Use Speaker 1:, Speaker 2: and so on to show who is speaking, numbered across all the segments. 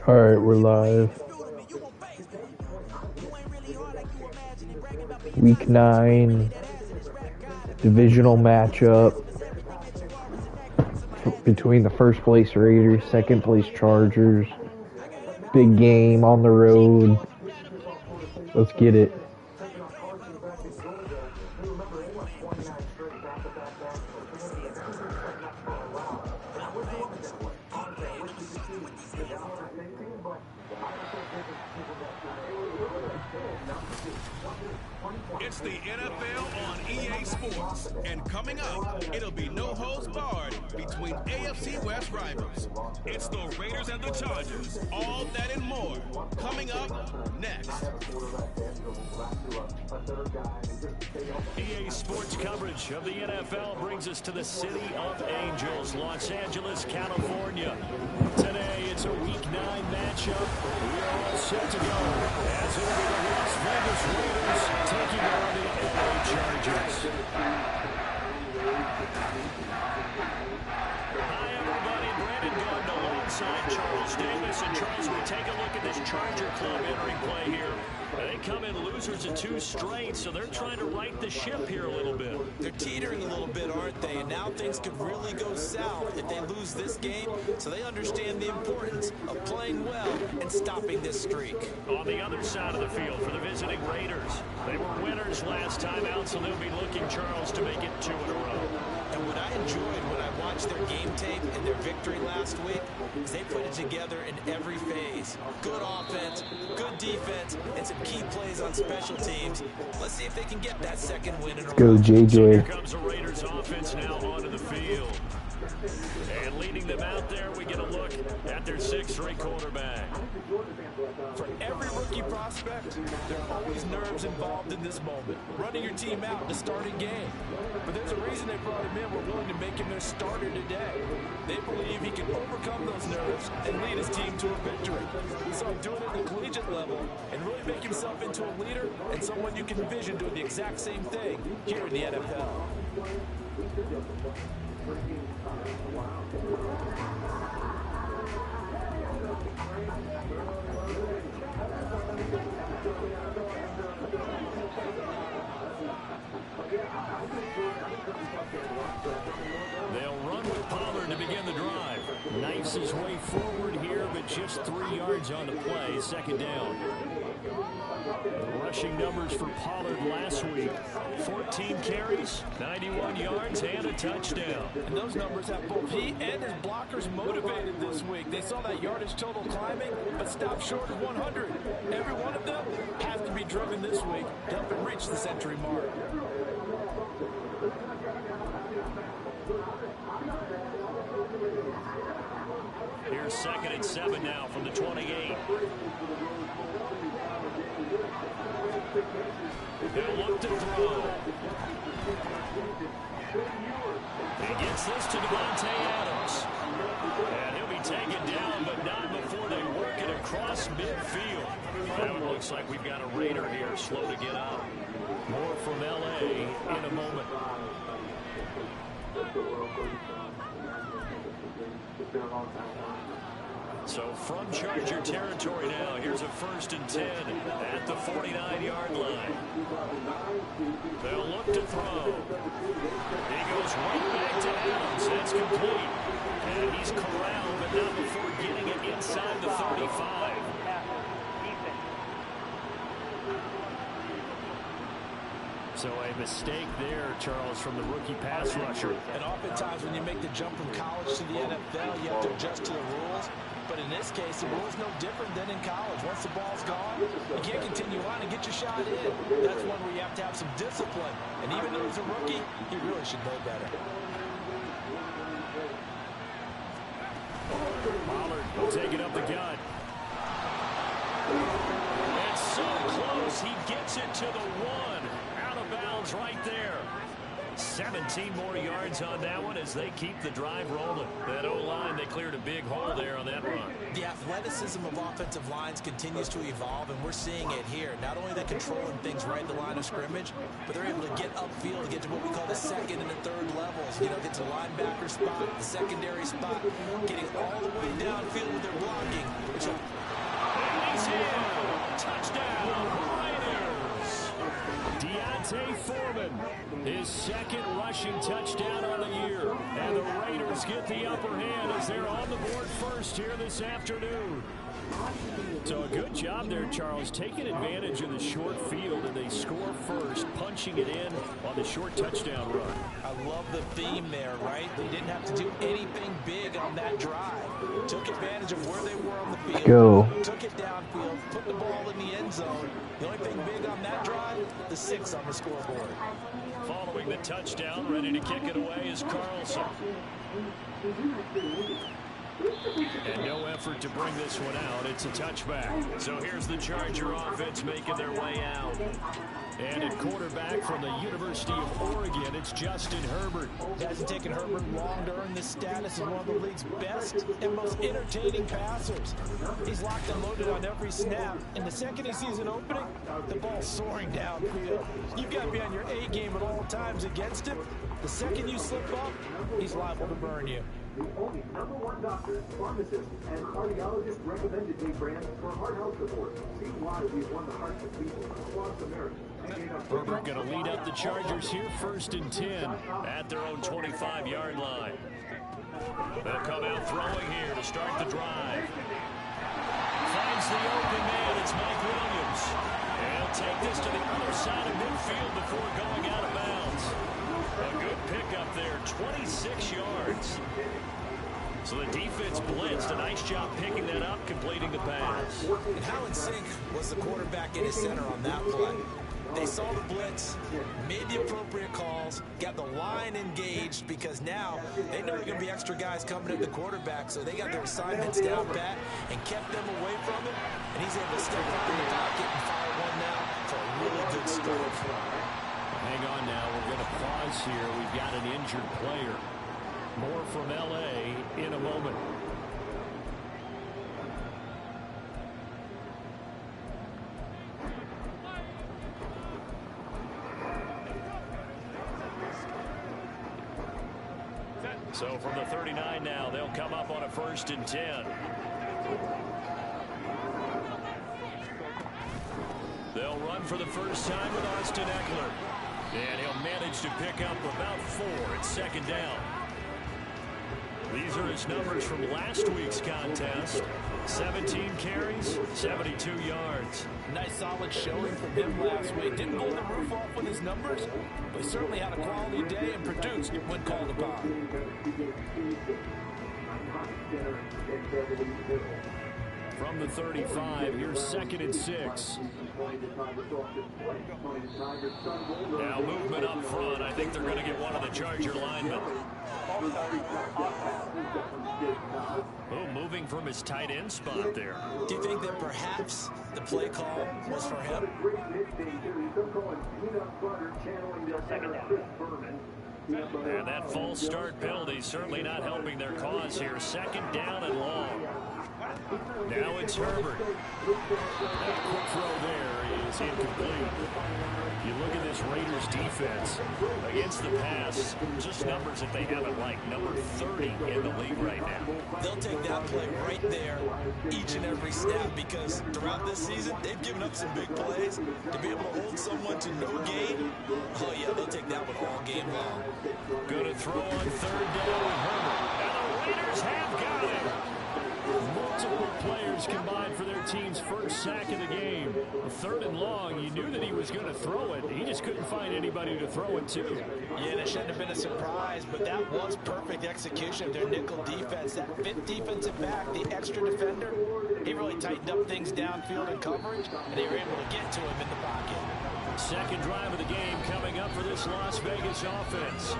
Speaker 1: All right, we're live. Week 9 divisional matchup between the first place Raiders, second place Chargers. Big game on the road. Let's get it.
Speaker 2: It's the NFL on EA Sports, and coming up, it'll be no holds barred between AFC West rivals. It's the Raiders and the Chargers, all that and more, coming up next.
Speaker 3: EA Sports coverage of the NFL brings us to the City of Angels, Los Angeles, California. Today, it's a Week 9 matchup. We are all set to go as it'll be the Las Vegas Raiders taking on the LA Chargers. Hi, everybody. Brandon Gordon alongside Charles Davis. And Charles, we take a look at this Charger club entering play here. They come in losers of 2 straight, so they're trying to right the ship here a little bit.
Speaker 4: They're teetering a little bit, aren't they? And now things could really go south if they lose this game, so they understand the importance of playing well and stopping this streak.
Speaker 3: On the other side of the field for the visiting Raiders, they were winners last time out, so they'll be looking, Charles, to make it 2 in a row.
Speaker 4: And what I enjoyed when I watched their game tape and their victory last week is they put it together in every phase. Good offense, good defense, and some key plays on special teams. Let's see if they can get that second win in a row.
Speaker 1: Go, JJ.
Speaker 3: So here comes the Raiders offense now onto the field. And leading them out there, we get a look at their 6'3" quarterback.
Speaker 4: For every rookie prospect, there are always nerves involved in this moment. Running your team out in the starting game. But there's a reason they brought him in. We're willing to make him their starter today. They believe he can overcome those nerves and lead his team to a victory. We saw him doing it at the collegiate level and really make himself into a leader and someone you can envision doing the exact same thing here in the NFL.
Speaker 3: They'll run with Pollard to begin the drive. Knifes his way forward here, but just 3 yards on the play, second down. The rushing numbers for Pollard last week: 14 carries, 91 yards, and a touchdown.
Speaker 4: And those numbers have both he and his blockers motivated this week. They saw that yardage total climbing, but stopped short of 100. Every one of them has to be driven this week to help him reach the century mark.
Speaker 3: Here's 2nd and 7 now from the 28. They'll look to throw. He gets this to Devontae Adams. And he'll be taken down, but not before they work it across midfield. That one looks like we've got a Raider here, slow to get up. More from L.A. in a moment. So from Charger territory now, here's a 1st and 10 at the 49-yard line. They'll look to throw. He goes right back to Adams. That's complete. And he's corralled, but not before getting it inside the 35. So a mistake there, Charles, from the rookie pass rusher.
Speaker 4: And oftentimes when you make the jump from college to the NFL, you have to adjust to the rules. But in this case, the rule's no different than in college. Once the ball's gone, you can't continue on and get your shot in. That's one where you have to have some discipline. And even though he's a rookie, he really should know better.
Speaker 3: Pollard taking up the gun. It's so close. He gets it to the 1. Out of bounds right there. 17 more yards on that one as they keep the drive rolling. That O-line, they cleared a big hole there on that run.
Speaker 4: The athleticism of offensive lines continues to evolve, and we're seeing it here. Not only are they controlling things right at the line of scrimmage, but they're able to get upfield to get to what we call the second and the third levels. You know, get to the linebacker spot, the secondary spot, getting all the way downfield with their blocking.
Speaker 3: And he's in. Touchdown, Raiders. Deontay Foreman, his second rushing touchdown on the year. And the Raiders get the upper hand as they're on the board first here this afternoon. So a good job there, Charles, taking advantage of the short field, and they score first, punching it in on the short touchdown run.
Speaker 4: I love the theme there, right? They didn't have to do anything big on that drive. Took advantage of where they were on the field.
Speaker 1: Go.
Speaker 4: Took it downfield, put the ball in the end zone. The only thing big on that drive, the 6 on the scoreboard.
Speaker 3: Following the touchdown, ready to kick it away is Carlson. And no effort to bring this one out. It's a touchback. So here's the Charger offense making their way out. And at quarterback from the University of Oregon, it's Justin Herbert.
Speaker 4: It hasn't taken Herbert long to earn this status as one of the league's best and most entertaining passers. He's locked and loaded on every snap. And the second he sees an opening, the ball's soaring downfield. You've got to be on your A game at all times against him. The second you slip up, he's liable to burn you.
Speaker 5: The only #1 doctor, pharmacist, and cardiologist recommended me brand for heart health support. See why we've won the hearts of people across America.
Speaker 3: Herbert going to lead up the Chargers here, 1st and 10 at their own 25-yard line. They'll come out throwing here to start the drive. Finds the open man. It's Mike Williams. And he'll take this to the other side of midfield before going out of bounds. A good pickup there, 26 yards. So the defense blitzed. A nice job picking that up, completing the pass.
Speaker 4: And how in sync was the quarterback in his center on that play? They saw the blitz, made the appropriate calls, got the line engaged, because now they know there are going to be extra guys coming at the quarterback, so they got their assignments down pat and kept them away from it, and he's able to step up in the pocket and fire one now for a really good start.
Speaker 3: Hang on now, we're going to pause here. We've got an injured player. More from L.A. in a moment. So from the 39 now, they'll come up on a 1st and 10. They'll run for the first time with Austin Eckler. And he'll manage to pick up about 4 at 2nd down. These are his numbers from last week's contest. 17 carries, 72 yards.
Speaker 4: Nice solid showing from him last week. Didn't blow the roof off with his numbers, but he certainly had a quality day and produced when called upon.
Speaker 3: From the 35, here's 2nd and 6. Now movement up front. I think they're going to get one of the Charger linemen. Oh, moving from his tight end spot there.
Speaker 4: Do you think that perhaps the play call was for him?
Speaker 3: And that false start penalty certainly not helping their cause here. 2nd down and long. Now it's Herbert. That quick throw there is incomplete. You look at this Raiders defense against the pass, just numbers that they haven't liked. Number 30 in the league right now.
Speaker 4: They'll take that play right there each and every snap, because throughout this season, they've given up some big plays. To be able to hold someone to no gain, oh yeah, they'll take that one all game long.
Speaker 3: Going to throw on 3rd down with Herbert. And the Raiders have got it. Multiple players combined for their team's first sack of the game. 3rd and long, you knew that he was going to throw it. He just couldn't find anybody to throw it to.
Speaker 4: Yeah, that shouldn't have been a surprise, but that was perfect execution of their nickel defense. That 5th defensive back, the extra defender, he really tightened up things downfield in coverage, and they were able to get to him in the pocket.
Speaker 3: Second drive of the game coming up for this Las Vegas offense.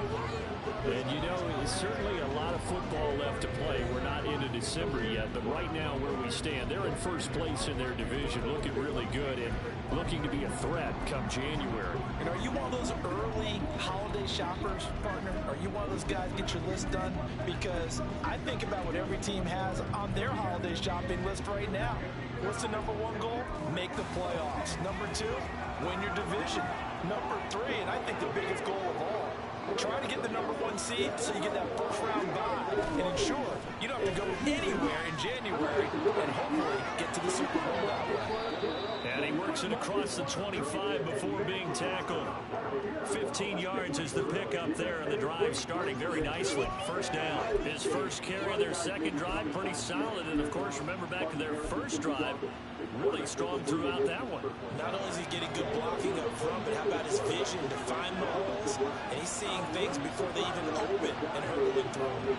Speaker 3: And you know, it's certainly a lot of football left to play. We're not into December yet, but right now where we stand, they're in first place in their division, looking really good and looking to be a threat come January.
Speaker 4: And are you one of those early holiday shoppers, partner? Are you one of those guys get your list done? Because I think about what every team has on their holiday shopping list right now. What's the number one goal? Make the playoffs. Number two, win your division. Number three, and I think the biggest goal of all, try to get the number one seed so you get that first round bye and ensure you don't have to go anywhere in January and hopefully get to the Super Bowl that way.
Speaker 3: And he works it across the 25 before being tackled. 15 yards is the pickup there, and the drive starting very nicely. First down. His first carry of their second drive, pretty solid. And, of course, remember back to their first drive, really strong throughout that one.
Speaker 4: Not only is he getting good blocking up front, but how about his vision to find the holes? And he's seeing things before they even open and hurtling through.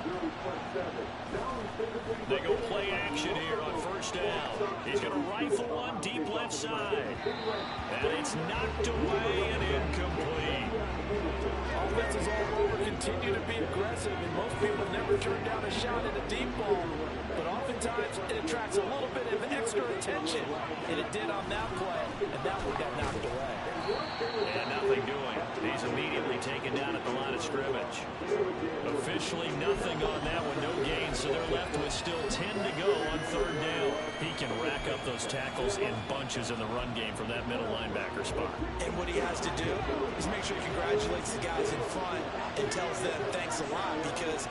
Speaker 3: They go play action here on first down. He's going to rifle one deep left side. And it's knocked away and incomplete.
Speaker 4: Offenses all over continue to be aggressive, and most people never turn down a shot at a deep ball. But oftentimes it attracts a little bit of extra attention, and it did on that play, and that one got knocked away.
Speaker 3: And nothing doing. He's immediately taken down at the line of scrimmage. Officially nothing on that one, no gain, so they're left with still 10 to go on third down. He can rack up those tackles in bunches in the run game from that middle linebacker spot.
Speaker 4: And what he has to do is make sure he congratulates the guys in front and tells them thanks a lot, because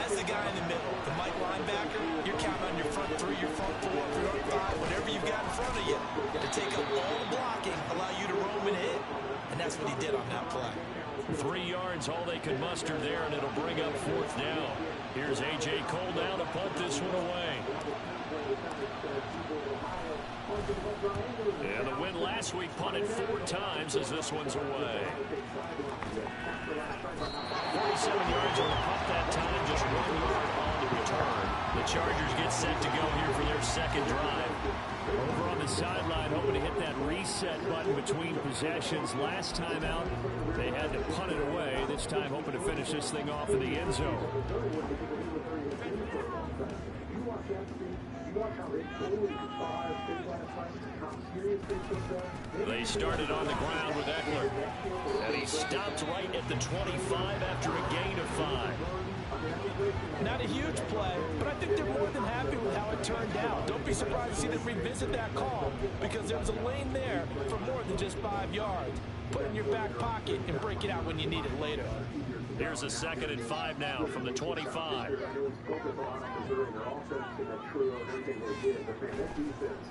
Speaker 4: as the guy in the middle, the Mike linebacker, you're counting on your front three, your front four, your front five, whatever you've got in front of you to take up all the blocking, allow you to roam and hit. And that's what he did on that play.
Speaker 3: 3 yards, all they could muster there, and it'll bring up fourth down. Here's A.J. Cole now to punt this one away. And the win last week punted 4 times as this one's away. 47 yards on the punt that time, just 1 yard on the return. The Chargers get set to go here for their second drive. Over on the sideline, hoping to hit that reset button between possessions. Last time out, they had to punt it away. This time, hoping to finish this thing off in the end zone. They started on the ground with Eckler. And he stopped right at the 25 after a gain of 5.
Speaker 4: Not a huge play, but I think they're more than happy with how it turned out. Don't be surprised to see them revisit that call, because there was a lane there for more than just 5 yards. Put it in your back pocket and break it out when you need it later.
Speaker 3: Here's a 2nd and 5 now from the 25.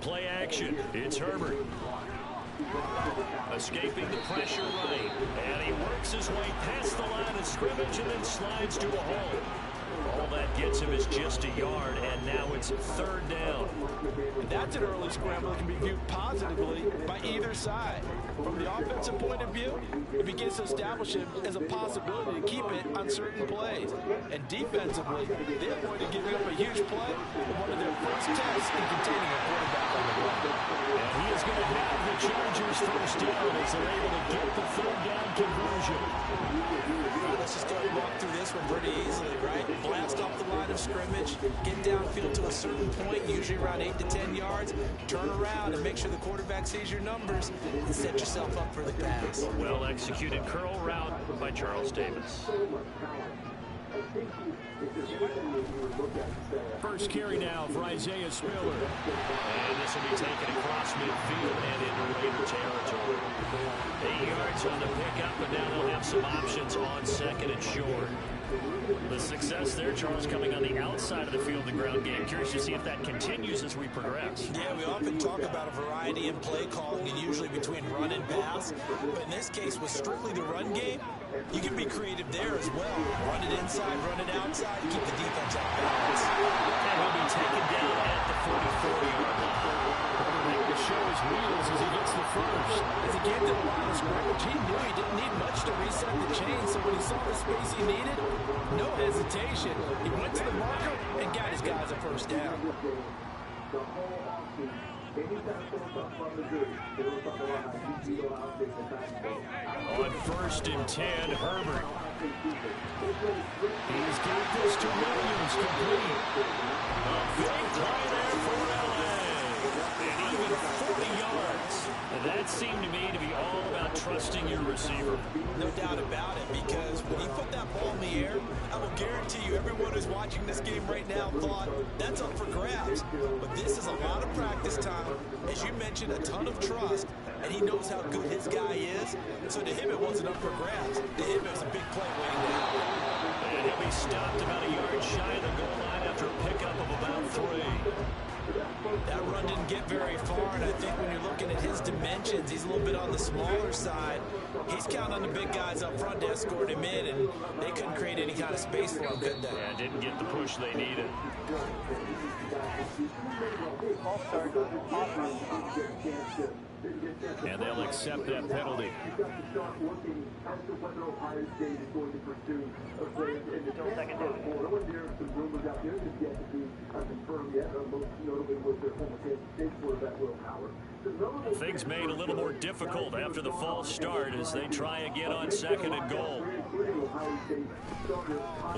Speaker 3: Play action. It's Herbert. Escaping the pressure right. And he works his way past the line of scrimmage and then slides to a hole. All that gets him is just a yard, and now it's 3rd down.
Speaker 4: And that's an early scramble that can be viewed positively by either side. From the offensive point of view, it begins to establish him as a possibility to keep it on certain plays. And defensively, they're going to give up a huge play in one of their first tests in containing a quarterback on the run.
Speaker 3: And he is going to have the Chargers first down as they're able to get the 3rd down conversion.
Speaker 4: Let's just go ahead and walk through this one pretty easily, right? Blast off the line of scrimmage, get downfield to a certain point, usually around 8 to 10 yards, turn around and make sure the quarterback sees your numbers and set yourself up for the pass.
Speaker 3: Well executed curl route by Charles Davis. First carry now for Isaiah Spiller. And this will be taken across midfield and into Raider territory. 8 yards on the pickup, and now they'll have some options on 2nd and short. The success there, Charles, coming on the outside of the field in the ground game. Curious to see if that continues as we progress.
Speaker 4: Yeah, we often talk about a variety in play calling, and usually between run and pass. But in this case, with strictly the run game, you can be creative there as well. Run it inside, run it outside, keep the defense off balance.
Speaker 3: And he'll be taken down at the 44-yard line. Quarterback to show his wheels as he gets the first.
Speaker 4: As he came to the line of scrimmage, he knew he didn't need much to reset the chain, so when he saw the space he needed, no hesitation. He went to the marker and got his guys a first down.
Speaker 3: On 1st and 10, Herbert. He's got this to Williams complete. A big play there for LA. And even 40 yards. That seemed to me to be all about trusting your receiver.
Speaker 4: No doubt about it, because when he put that ball in the air, I will guarantee you everyone who's watching this game right now thought that's up for grabs. But this is a lot of practice time. As you mentioned, a ton of trust, and he knows how good his guy is. So to him, it wasn't up for grabs. To him, it was a big play waiting to happen.
Speaker 3: And he'll be stopped about a yard shy of the goal line after a pickup of about 3.
Speaker 4: That run didn't get very far, and I think when you're looking at his dimensions, he's a little bit on the smaller side. He's counting on the big guys up front to escort him in, and they couldn't create any kind of space for him, could they?
Speaker 3: Yeah, didn't get the push they needed. And they'll accept that penalty. Things made a little more difficult after the false start as they try again on 2nd and goal.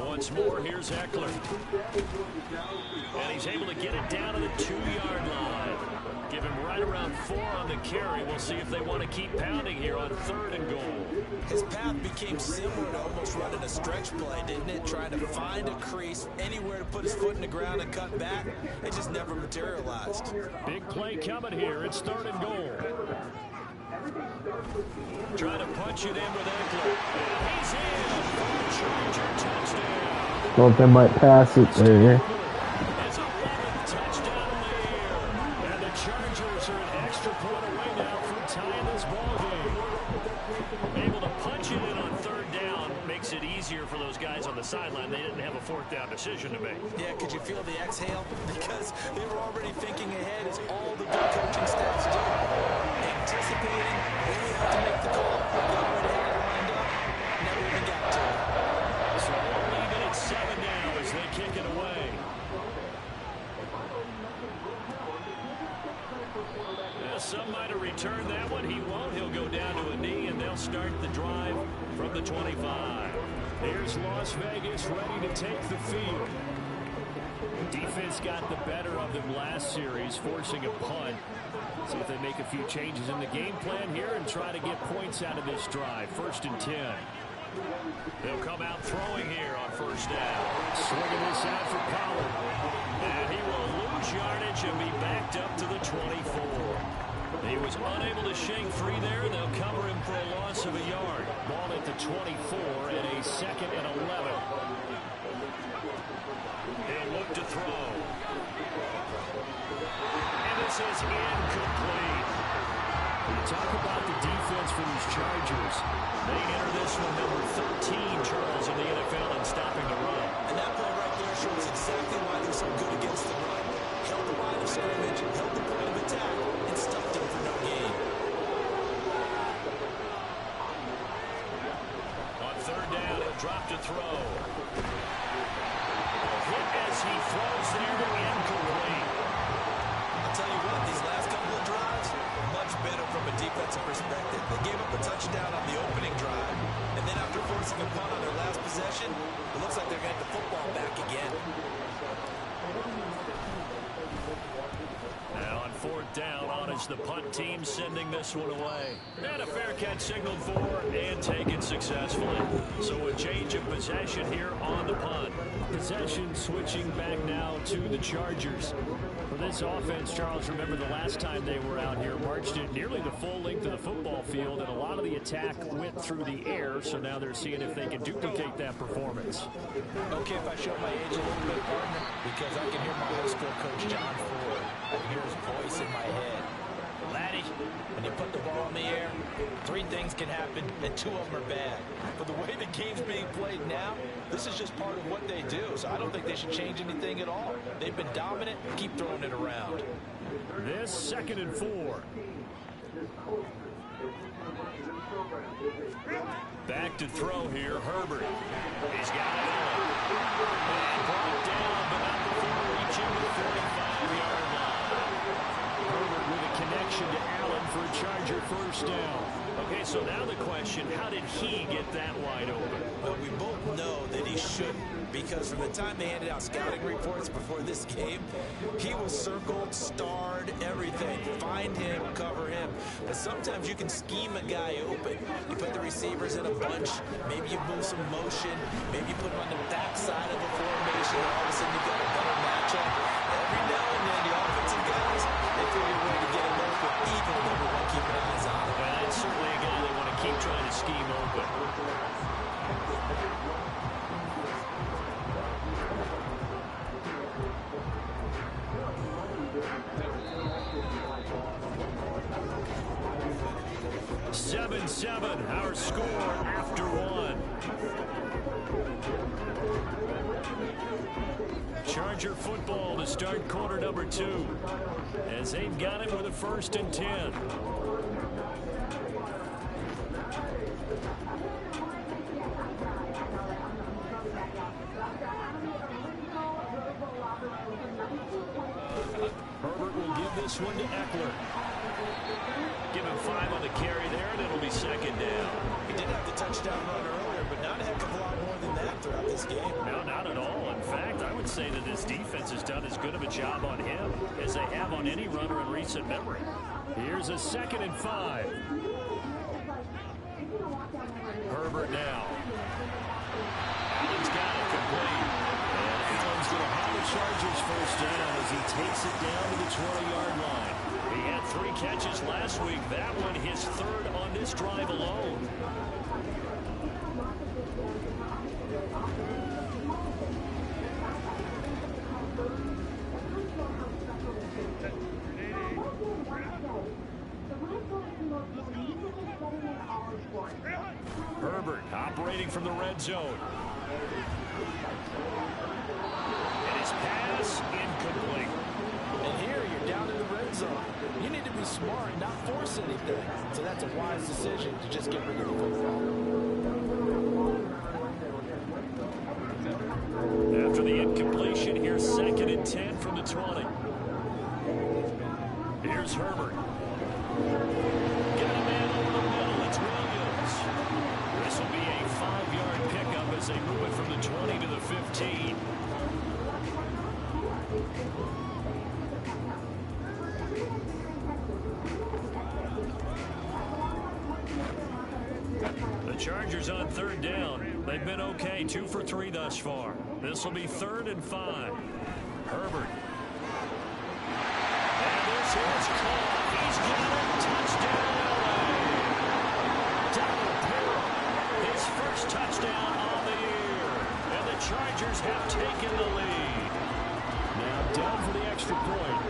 Speaker 3: Once more, here's Eckler. And he's able to get it down to the 2-yard line. Give him right around 4 on the carry. We'll see if they want to keep pounding here on 3rd and goal.
Speaker 4: His path became similar to almost running a stretch play, didn't it? Trying to find a crease, anywhere to put his foot in the ground and cut back. It just never materialized.
Speaker 3: Big play coming here. It's 3rd and goal. Trying to punch it in with Eckler. And he's in for a Charger touchdown.
Speaker 1: Thought they might pass it there.
Speaker 3: It's 11th touchdown of the year. And the Chargers are an extra point away now from tying this ball game. Able to punch it in on 3rd down makes it easier for those guys on the sideline. They didn't have a 4th down decision to make.
Speaker 4: Yeah, could you feel the exhale? Because they were already thinking ahead, as all the good coaching staffs do. Anticipating, when we have to make the call, they already had it lined up, never even got to it.
Speaker 3: So we'll leave it at 7 now as they kick it away. Some might have returned that one. He won't. He'll go down to a knee, and they'll start the drive from the 25. Here's Las Vegas ready to take the field. Defense got the better of them last series, forcing a punt. See if they make a few changes in the game plan here and try to get points out of this drive. 1st and 10. They'll come out throwing here on 1st down. Swinging this out for Pollard. And he will lose yardage and be backed up to the 24. He was unable to shake free there. They'll cover him for a loss of a yard. Ball at the 24 and a 2nd and 11. He'll look to throw. And this is incomplete. Talk about the defense for these Chargers. They enter this one number 13, Charles, in the NFL in stopping the run.
Speaker 4: And that play right there shows exactly why they're so good against the run. Held the line of scrimmage, held the point of attack, and stuffed him for no gain.
Speaker 3: On 3rd down, he'll drop to throw. Hit as he throws there to incomplete.
Speaker 4: I'll tell you what, these last couple of drives, much better from a defensive perspective. They gave up a touchdown on the opening drive, and then after forcing a punt on their last possession, it looks like they're going to get the football back again.
Speaker 3: Now on 4th down, on is the punt team sending this one away. And a fair catch signaled for and taken successfully. So a change of possession here on the punt. Possession switching back now to the Chargers. For this offense, Charles, remember the last time they were out here, marched it nearly the full length of the football field, and a lot of the attack went through the air, so now they're seeing if they can duplicate that performance.
Speaker 4: Okay, if I show my age a little bit, partner, because I can hear my high school coach, John Ford. I can hear his voice in my head. Laddie, when you put the ball in the air, 3 things can happen, and 2 of them are bad. But the way the game's being played now, this is just part of what they do. So I don't think they should change anything at all. They've been dominant. Keep throwing it around.
Speaker 3: This 2nd and 4. Back to throw here, Herbert. He's got it all. And brought down, but not before reaching the 45-yard line. Herbert completion to Allen for a Charger first down. Okay, so now the question, how did he get that wide open?
Speaker 4: Well, we both know that he shouldn't, because from the time they handed out scouting reports before this game, he was circled, starred, everything. Find him, cover him. But sometimes you can scheme a guy open. You put the receivers in a bunch, maybe you move some motion, maybe you put him on the backside of the formation, and all of a sudden you've got a better matchup. Every now and then, the offensive guys, they figure a way to get him open, even when everyone keeping eyes on him.
Speaker 3: Well, it's certainly a guy they want to keep trying to scheme open. Seven, our score after one. Charger football to start quarter number 2, as they've got it with a 1st and 10. Herbert will give this one to Eckler. Give him 5 on the carry there, and it'll be 2nd down.
Speaker 4: He did have the touchdown run earlier, but not a heck of a lot more than that throughout this game.
Speaker 3: No, not at all. In fact, I would say that this defense has done as good of a job on him as they have on any runner in recent memory. Here's a 2nd and 5. Herbert now. Allen's got it complete. And Allen's going to have the Chargers first down as he takes it down to the 20-yard line. He had 3 catches last week. That one his 3rd on this drive alone. Herbert operating from the red zone. And his pass incomplete.
Speaker 4: And here you're down in the red zone. You need to be smart and not force anything. So that's a wise decision to just get rid of the football.
Speaker 3: After the incompletion, here's 2nd and 10 from the 20. Here's Herbert. Got a man over the middle. It's Williams. This will be a 5-yard pickup as they move it from the 20 to the 15. The Chargers on 3rd down. They've been okay, 2 for 3 thus far. This will be 3rd and 5. Herbert. And this is caught. He's got it. Touchdown, LA. Donald Parham, his first touchdown on the year. And the Chargers have taken the lead. Now down for the extra point.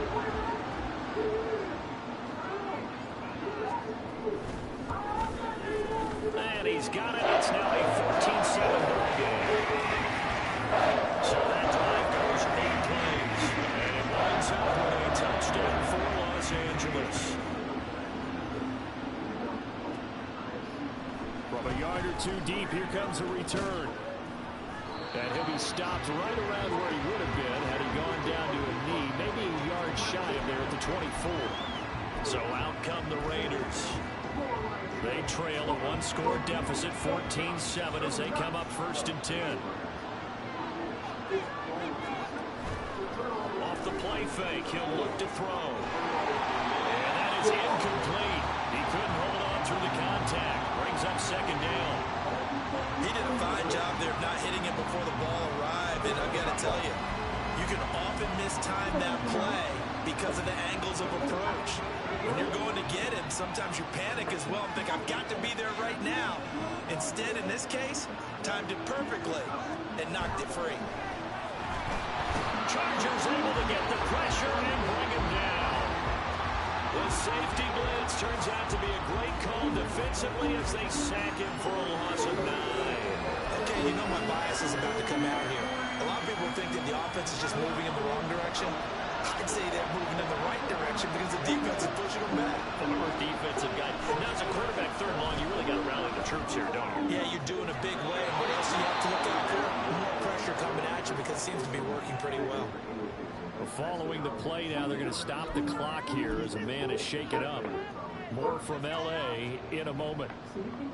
Speaker 3: And he's got it. It's now a 14-7 ball game. So that drive goes 8 plays. And it winds up with a touchdown for Los Angeles. From a yard or 2 deep, here comes a return. And he'll be stopped right around where he would have been had he gone down to a knee, maybe a yard shy of there at the 24. So out come the Raiders. They trail a 1-score deficit, 14-7, as they come up 1st and 10. Off the play fake, he'll look to throw. And that is incomplete. He couldn't hold on through the contact. Brings up 2nd down.
Speaker 4: He did a fine job there of not hitting it before the ball arrived. And I've got to tell you, you can often mistime that play because of the angles of approach. When you're going to get him, sometimes you panic as well and think, I've got to be there right now. Instead, in this case, timed it perfectly and knocked it free.
Speaker 3: Chargers able to get the pressure and bring him down. The safety blitz turns out to be a great call defensively as they sack him for a loss of 9.
Speaker 4: Okay, you know my bias is about to come out here. A lot of people think that the offense is just moving in the wrong direction. I'd say they're moving in the right direction because the defense is pushing them back.
Speaker 3: Former defensive guy. Now, as a quarterback 3rd and long, you really got to rally the troops here, don't you?
Speaker 4: Yeah, you're doing a big way. What else do you have to look out for? More pressure coming at you because seems to be working pretty well.
Speaker 3: Following the play now, they're going to stop the clock here as a man is shaken up. More from L.A. in a moment.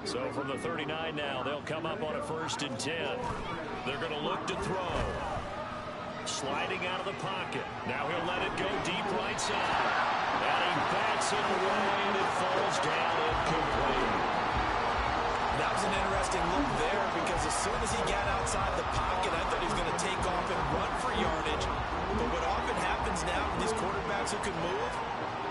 Speaker 3: So from the 39 now, they'll come up on a 1st and 10. They're going to look to throw. Sliding out of the pocket. Now he'll let it go deep right side. And he backs it away, and it falls down incomplete.
Speaker 4: That was an interesting look there because as soon as he got outside the pocket, I thought he was going to take off and run for yardage. But what often happens now with these quarterbacks who can move,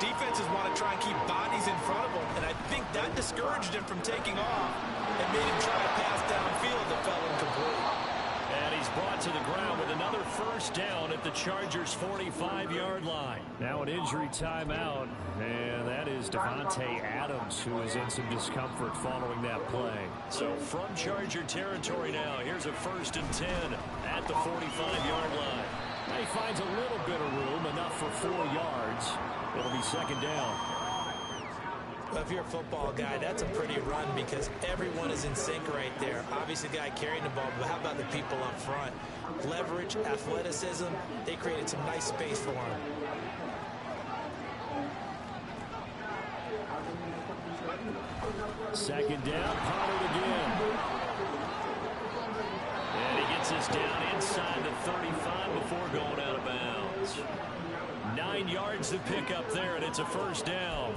Speaker 4: defenses want to try and keep bodies in front of them. And I think that discouraged him from taking off and made him try to pass downfield that fell incomplete.
Speaker 3: And he's brought to the ground with another 1st down at the Chargers' 45-yard line. Now an injury timeout, and that is Devontae Adams, who is in some discomfort following that play. So from Charger territory now, here's a 1st and 10 at the 45-yard line. Now he finds a little bit of room, enough for 4 yards. It'll be 2nd down.
Speaker 4: Well, if you're a football guy, that's a pretty run because everyone is in sync right there. Obviously, the guy carrying the ball, but how about the people up front? Leverage, athleticism, they created some nice space for him.
Speaker 3: Second down, Pollard again. And he gets us down inside the 35 before going out of bounds. 9 yards to pick up there, and it's a 1st down.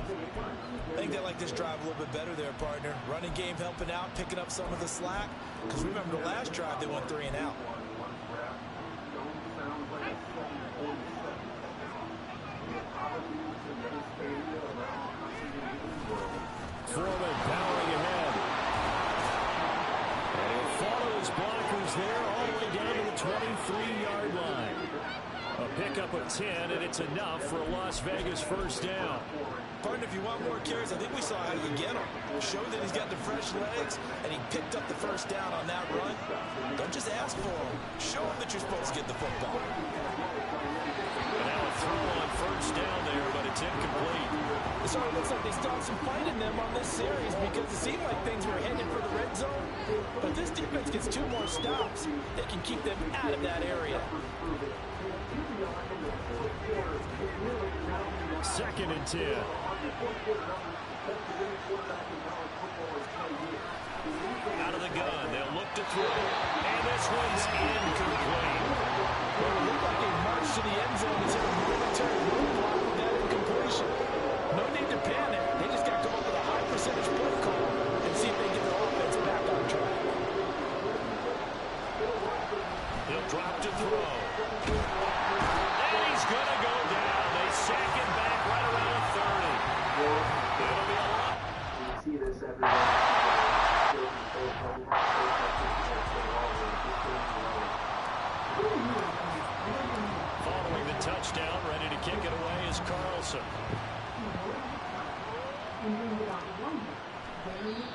Speaker 4: I think they like this drive a little bit better there, partner. Running game helping out, picking up some of the slack. Because remember, the last drive, they went 3 and out.
Speaker 3: Foreman powering ahead. And he'll follow his blockers there all the way down to the 23-yard line. A pickup of 10, and it's enough for a Las Vegas 1st down.
Speaker 4: Partner, if you want more carries, I think we saw how you get him. Show that he's got the fresh legs, and he picked up the 1st down on that run. Don't just ask for him. Show him that you're supposed to get the football.
Speaker 3: And now a throw on 1st down there, but it's incomplete.
Speaker 4: It sort of looks like they stopped some fight in them on this series because it seemed like things were headed for the red zone. But if this defense gets 2 more stops, they can keep them out of that area.
Speaker 3: 2nd and 10. Out of the gun, they'll look to throw. And this one's incomplete.
Speaker 4: Well, it looked like a march to the end zone is a momentary roadblock with that incompletion. No need to panic. They just got to come up with a high percentage play call and see if they get their offense back on track.
Speaker 3: They'll drop to throw. And he's going to go down. They sack him back right around 30. It'll be a lot.
Speaker 5: You see this everywhere.
Speaker 3: Following the touchdown, ready to kick it away is Carlson.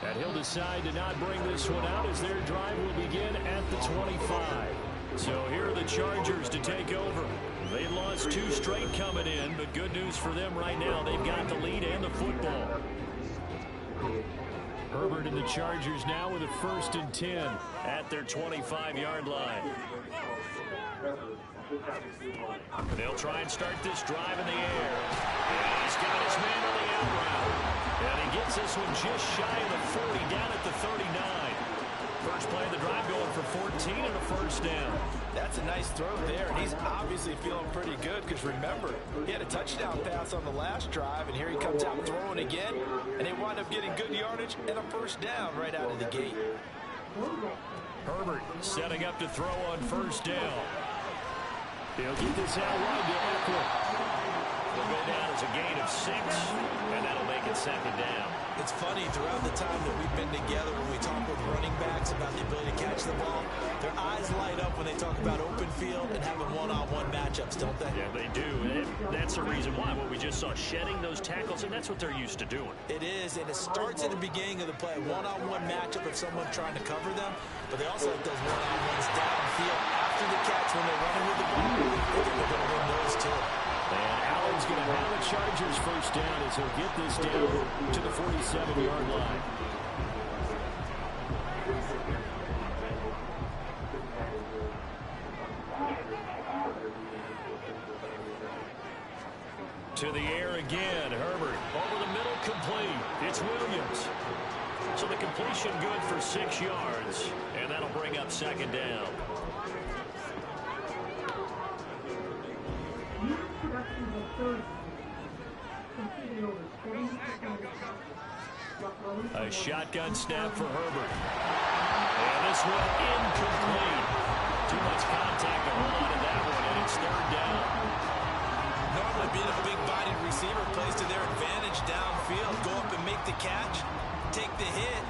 Speaker 3: And he'll decide to not bring this one out as their drive will begin at the 25. So here are the Chargers to take over. They lost 2 straight coming in, but good news for them right now. They've got the lead and the football. Herbert and the Chargers now with a 1st and 10 at their 25-yard line. They'll try and start this drive in the air. And he's got his man on the out route. And he gets this one just shy of the 40, down at the 39. First play of the drive going for 14 and a 1st down.
Speaker 4: That's a nice throw there, and he's obviously feeling pretty good because remember, he had a touchdown pass on the last drive, and here he comes out throwing again, and they wind up getting good yardage and a 1st down right out of the gate.
Speaker 3: Herbert setting up to throw on 1st down. He'll get this out wide to Eckler. Will go down as a gain of 6, and that'll make it 2nd down.
Speaker 4: It's funny, throughout the time that we've been together, when we talk with running backs about the ability to catch the ball, their eyes light up when they talk about open field and having one-on-one matchups, don't they?
Speaker 3: Yeah, they do. And that's the reason why. What we just saw, shedding those tackles, and that's what they're used to doing.
Speaker 4: It is, and it starts at the beginning of the play. One-on-one matchup of someone trying to cover them, but they also like those one-on-ones downfield after the catch when they're running with the ball. They think they're going to win those too.
Speaker 3: And Allen's going to have a Chargers 1st down as he'll get this down to the 47-yard line. To the air again. Herbert over the middle, complete. It's Williams. So the completion good for 6 yards, and that'll bring up second down. A shotgun snap for Herbert. And this one incomplete. Too much contact to hold on to that one, and it's third down.
Speaker 4: Normally being a big-bodied receiver plays to their advantage downfield. Go up and make the catch, take the hit,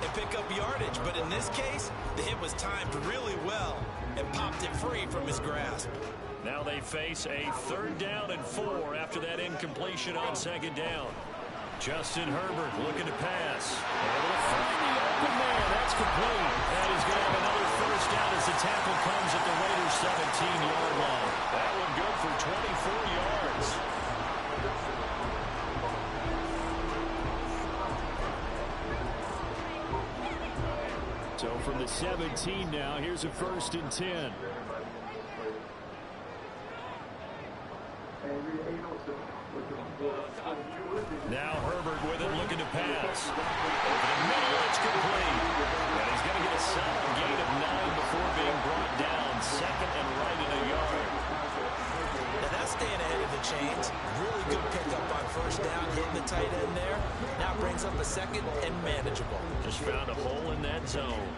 Speaker 4: and pick up yardage. But in this case, the hit was timed really well and popped it free from his grasp.
Speaker 3: Now they face a 3rd down and 4 after that incompletion on second down. Justin Herbert looking to pass. Able to find the open man. That's complete. And he's going to have another first down as the tackle comes at the Raiders' 17-yard line. That one good for 24 yards. So from the 17 now, here's a 1st and 10. Now Herbert with it, looking to pass. Over the middle, it's complete. And he's going to get a solid gain of 9 before being brought down. 2nd and right in a yard.
Speaker 4: Now that's staying ahead of the chains. Really good pickup on 1st down, hitting the tight end there. Now brings up a 2nd and manageable.
Speaker 3: Just found a hole in that zone.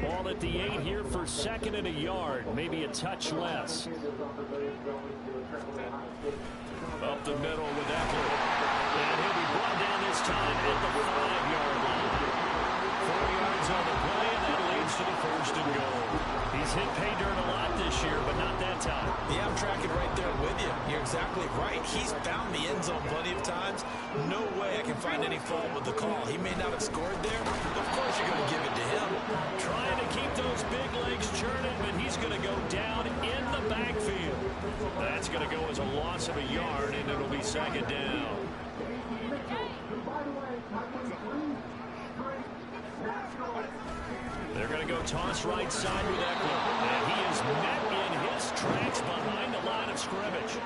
Speaker 3: Ball at the 8 here for 2nd and a yard. Maybe a touch less. Up the middle with Eckler. And he'll be brought down this time at the 5-yard line. 4 yards on the play, and that leads to the 1st and goal. He's hit pay dirt a lot this year, but not that time.
Speaker 4: Yeah, I'm tracking right there with you. You're exactly right. He's found the end zone plenty of times. No way I can find any fault with the call. He may not have scored there. Of course you're going to give it to him.
Speaker 3: Trying to keep those big legs churning, but he's going to go down in the backfield. That's going to go as a loss of a yard, and it'll be 2nd down. They're going to go toss right side with Eckler. And he is met in his tracks behind the line of scrimmage.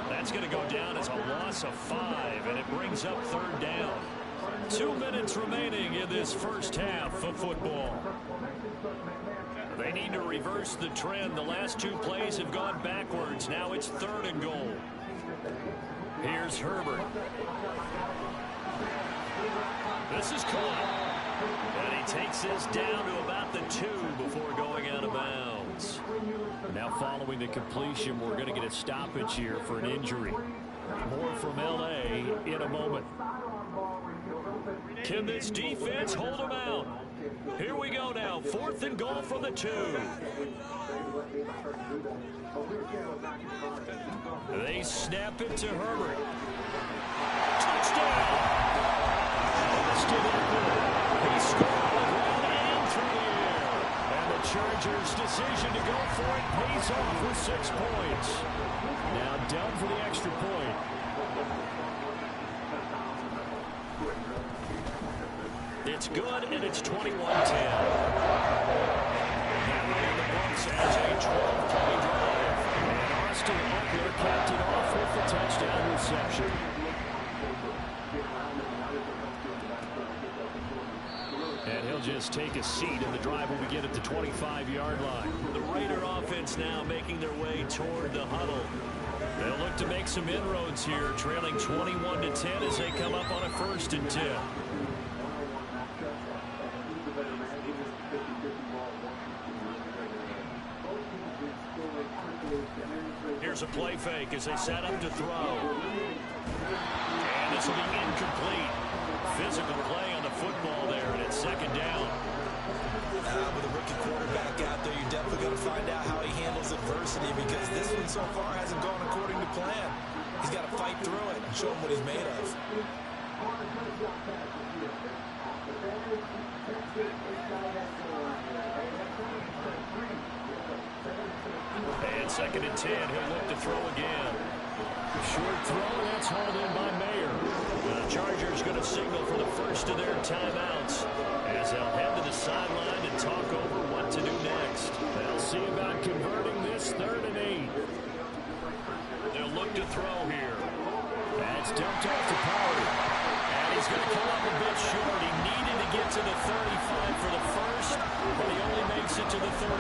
Speaker 3: That's going to go down as a loss of 5, and it brings up 3rd down. 2 minutes remaining in this first half of football. They need to reverse the trend. The last 2 plays have gone backwards. Now it's 3rd and goal. Here's Herbert. This is caught. And he takes this down to about the 2 before going out of bounds. Now following the completion, we're going to get a stoppage here for an injury. More from L.A. in a moment. Can this defense hold them out? Here we go now. 4th and goal from the 2. They snap it to Herbert. Touchdown! He scored on the ground and through the air. And the Chargers' decision to go for it pays off with 6 points. Now down for the extra point. It's good, and it's 21-10. Now in the books as a 12-play drive. And Austin Eckler capped it off with the touchdown reception. And he'll just take a seat, and the drive will begin at the 25-yard line. The Raider offense now making their way toward the huddle. They'll look to make some inroads here, trailing 21-10 as they come up on a 1st and 10. Here's a play fake as they set up to throw. And this will be incomplete. Physical play on the football there, and it's 2nd down.
Speaker 4: With a rookie quarterback out there, you're definitely going to find out how he handles adversity, because this one so far hasn't gone according to plan. He's got to fight through it and show him what he's made of.
Speaker 3: And 2nd and 10, he'll look to throw again. Short throw, that's hauled in by Mayer. The Chargers going to signal for the first of their timeouts as they'll head to the sideline and talk over what to do next. They'll see about converting this 3rd and 8. They'll look come up a bit short. He needed to get to the 35 for the first, but he only makes it to the 34.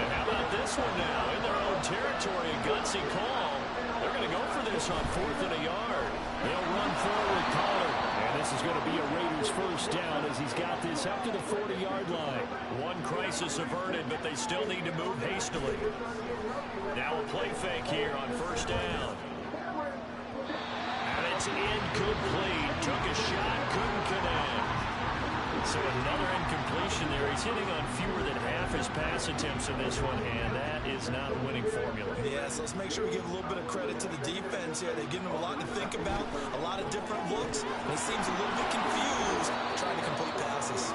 Speaker 3: And how about this one now? In their own territory, a gutsy call. They're going to go for this on 4th and a yard. They'll run forward, Pollard. And this is going to be a Raiders first down as he's got this up to the 40-yard line. One crisis averted, but they still need to move hastily. Now a play fake here on first down. And it's incomplete. Took a shot, couldn't connect. So another incompletion there. He's hitting on fewer than half his pass attempts in this one, and that is not a winning formula.
Speaker 4: Yes, let's make sure we give a little bit of credit to the defense here. They've given him a lot to think about, a lot of different looks, and he seems a little bit confused trying to complete passes.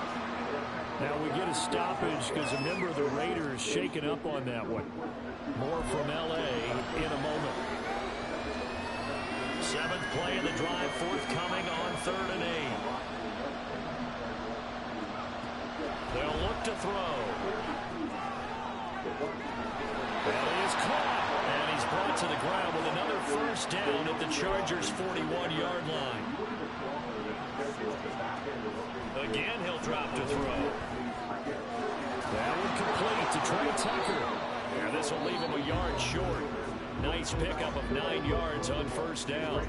Speaker 3: Now we get a stoppage because a member of the Raiders shaken up on that one. More from L.A. in a moment. 7th play of the drive, forthcoming on 3rd and 8. They'll look to throw. That is caught. And he's brought to the ground with another first down at the Chargers' 41-yard line. Again, he'll drop to throw. That would complete to Trey Tucker. And this will leave him a yard short. Nice pickup of 9 yards on first down.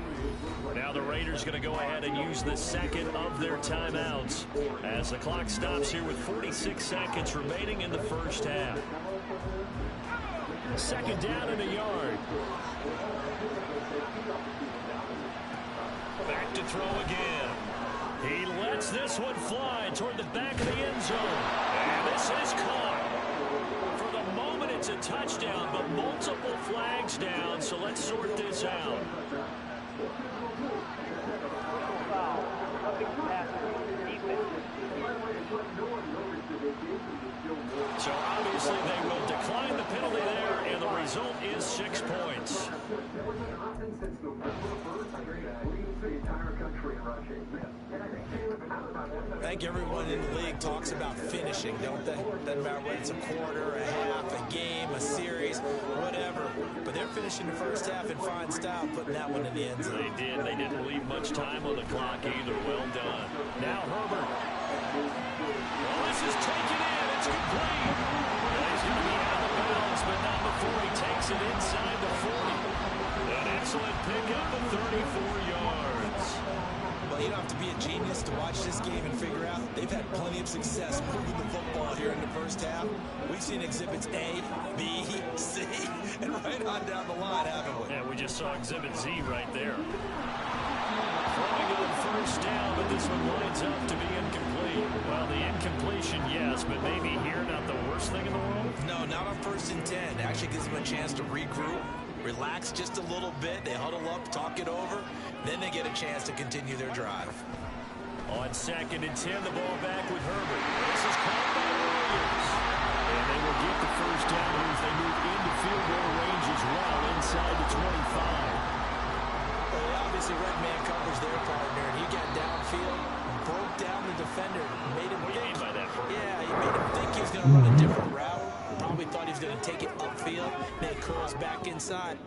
Speaker 3: Now the Raiders going to go ahead and use the second of their timeouts as the clock stops here with 46 seconds remaining in the first half. 2nd down and a yard. Back to throw again. He lets this one fly toward the back of the end zone. And this is caught. For the moment, it's a touchdown, but multiple flags down, so let's sort this out. So obviously they will decline the penalty there, and the result is 6 points.
Speaker 4: I think everyone in the league talks about finishing, don't they? Doesn't matter whether it's a quarter, a half, a game, a series, whatever. But they're finishing the first half in fine style, putting that one in the end zone.
Speaker 3: They did. They didn't leave much time on the clock either. Well done. Now Herbert. Well, this is taken in. It's complete. He's going to be out of bounds, but not before he takes it inside the 40. An excellent pickup of 34 yards.
Speaker 4: Well, you don't have to be a genius to watch this game and figure out they've had plenty of success moving the football here in the first half. We've seen exhibits A, B, C, and right on down the line, haven't we?
Speaker 3: Yeah, we just saw exhibit Z right there. Throwing on first down, but this one lines up to be incomplete. Well, the incompletion, yes, but maybe here not the worst thing in the world?
Speaker 4: No, not on 1st and 10. It actually gives them a chance to regroup, relax just a little bit. They huddle up, talk it over. Then they get a chance to continue their drive.
Speaker 3: On 2nd and 10, the ball back with Herbert. This is caught by the Warriors. And they will get the first down as they move into field goal range as well inside the 25.
Speaker 4: Well, they obviously read man coverage their partner, and he got downfield, broke down the defender, made him
Speaker 3: What do you mean by that, Bert?
Speaker 4: Yeah, he made him think he was going to run a different route. Probably thought he was going to take it upfield, then it curls back inside.